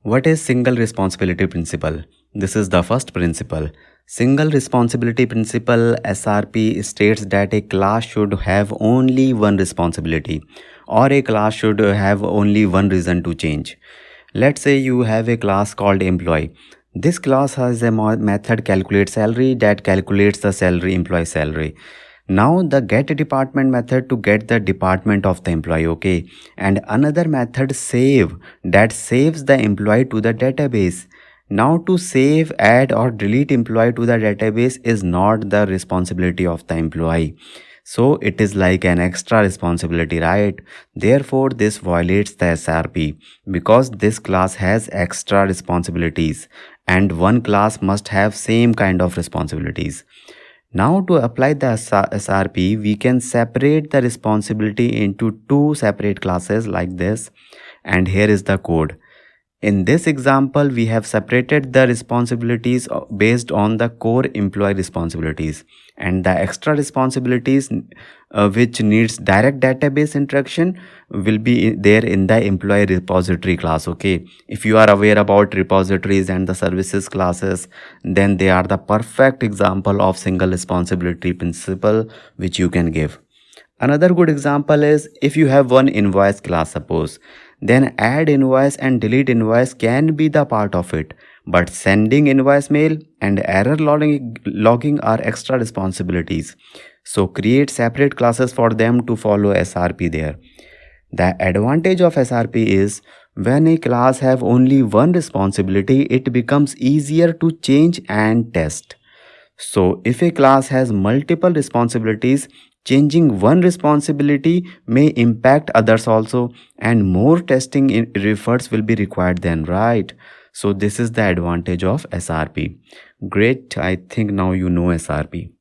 What is single responsibility principle? This is the first principle. Single responsibility principle SRP states that a class should have only one responsibility, or a class should have only one reason to change. Let's say you have a class called employee. This class has a method calculate salary that calculates the salary employee salary. Now the get department method to get the department of the employee, okay, and another method save that saves the employee to the database. Now to save, add or delete employee to the database is not the responsibility of the employee, so it is like an extra responsibility, right? Therefore this violates the SRP because this class has extra responsibilities and one class must have same kind of responsibilities. Now to apply the SRP, we can separate the responsibility into two separate classes like this, and here is the code. In this example, we have separated the responsibilities based on the core employee responsibilities, and the extra responsibilities which needs direct database interaction will be there in the employee repository class, okay? If you are aware about repositories and the services classes, then they are the perfect example of single responsibility principle which you can give. Another good example is if you have one invoice class, suppose, then add invoice and delete invoice can be the part of it, but sending invoice mail and error logging are extra responsibilities. So create separate classes for them to follow SRP there. The advantage of SRP is when a class have only one responsibility, it becomes easier to change and test. So if a class has multiple responsibilities, changing one responsibility may impact others also, and more testing efforts will be required then, right? So this is the advantage of SRP. Great, I think now you know SRP.